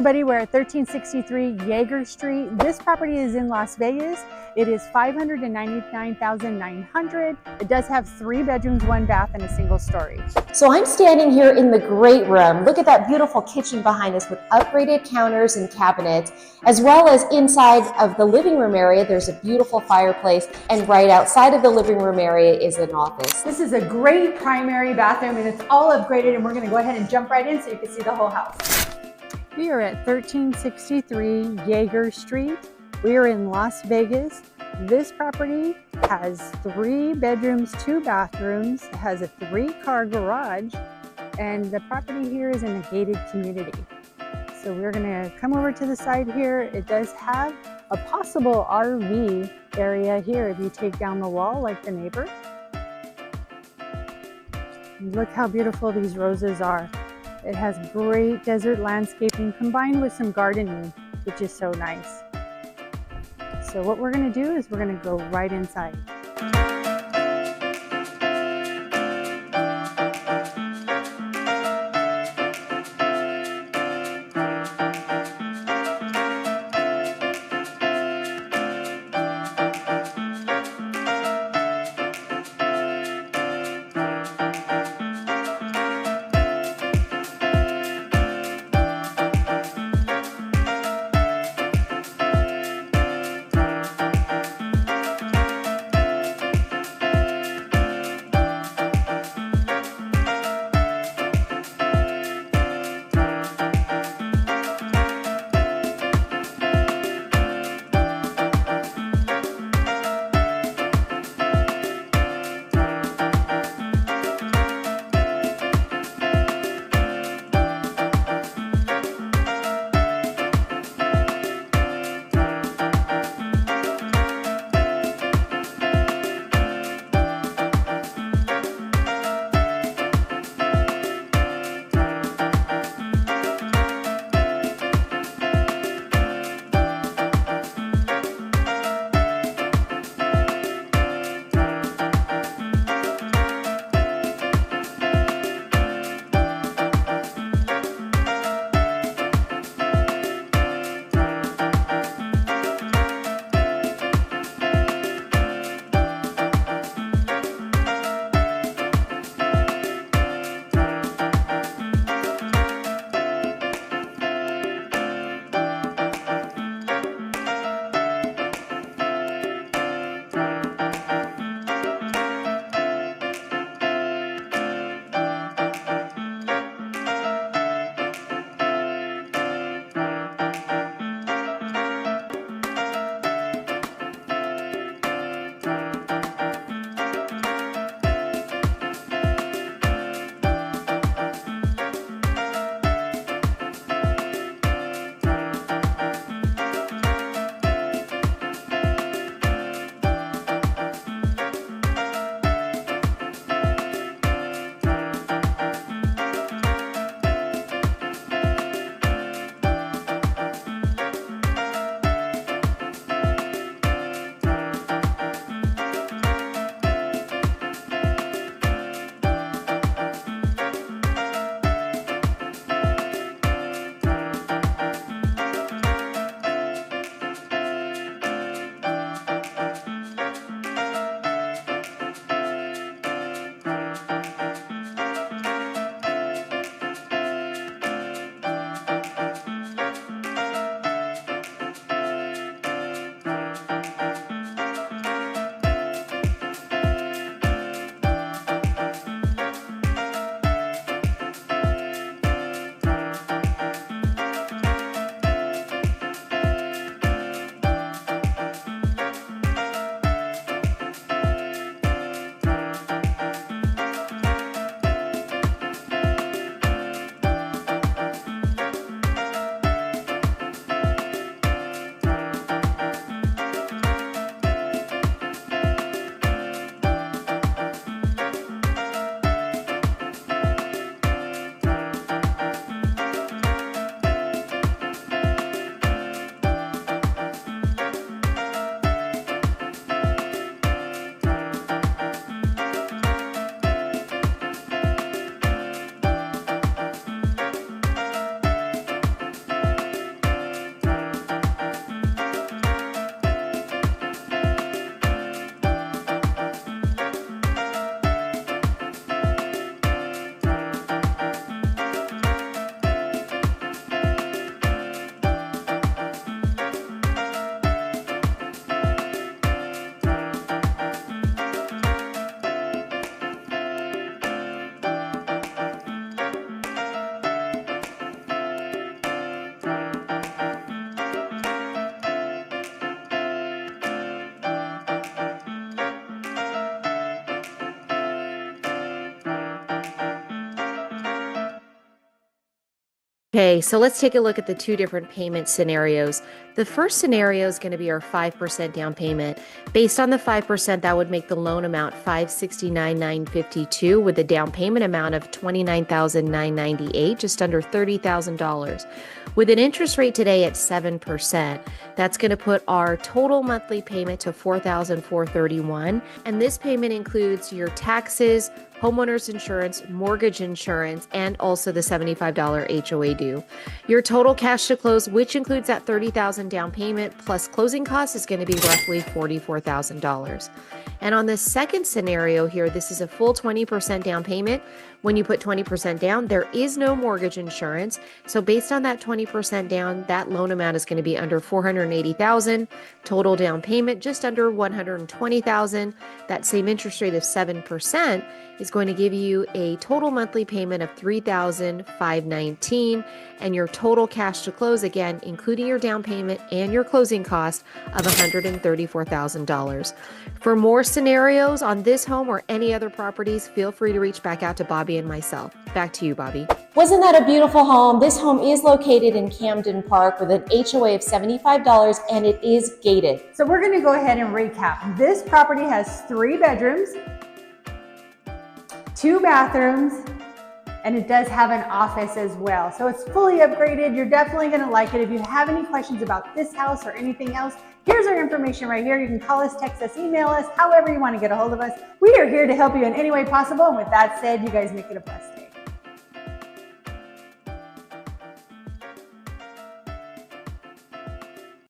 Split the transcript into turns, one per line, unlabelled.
everybody, we're at 1363 Yeager Street. This property is in Las Vegas. It is $599,900. It does have 3 bedrooms, 1 bath, and a single story.
So I'm standing here in the great room. Look at that beautiful kitchen behind us with upgraded counters and cabinets, as well as inside of the living room area, there's a beautiful fireplace, and right outside of the living room area is an office.
This is a great primary bathroom, and it's all upgraded, and we're gonna go ahead and jump right in so you can see the whole house. We are at 1363 Yeager Street. We are in Las Vegas. This property has 3 bedrooms, 2 bathrooms. It has a 3-car garage, and the property here is in a gated community. So we're gonna come over to the side here. It does have a possible RV area here if you take down the wall like the neighbor. Look how beautiful these roses are. It has great desert landscaping combined with some gardening, which is so nice. So what we're going to do is we're going to go right inside.
Okay, so let's take a look at the two different payment scenarios. The first scenario is going to be our 5% down payment. Based on the 5%, that would make the loan amount $569,952 with a down payment amount of $29,998, just under $30,000. With an interest rate today at 7%, that's going to put our total monthly payment to $4,431. And this payment includes your taxes, homeowner's insurance, mortgage insurance, and also the $75 HOA due. Your total cash to close, which includes that $30,000 down payment plus closing costs, is going to be roughly $44,000. And on the second scenario here, this is a full 20% down payment. When you put 20% down, there is no mortgage insurance. So based on that 20% down, that loan amount is going to be under $480,000. Total down payment just under $120,000. That same interest rate of 7% is going to give you a total monthly payment of $3,519, and your total cash to close, again, including your down payment and your closing cost, of $134,000. For more scenarios on this home or any other properties, feel free to reach back out to Bobby and myself. Back to you, Bobby. Wasn't that a beautiful home? This home is located in Camden Park with an HOA of $75, and it is gated.
So we're going to go ahead and recap. This property has 3 bedrooms, 2 bathrooms, and it does have an office as well. So it's fully upgraded. You're definitely going to like it. If you have any questions about this house or anything else, here's our information right here. You can call us, text us, email us, however you want to get a hold of us. We are here to help you in any way possible. And with that said, you guys make it a blessed day.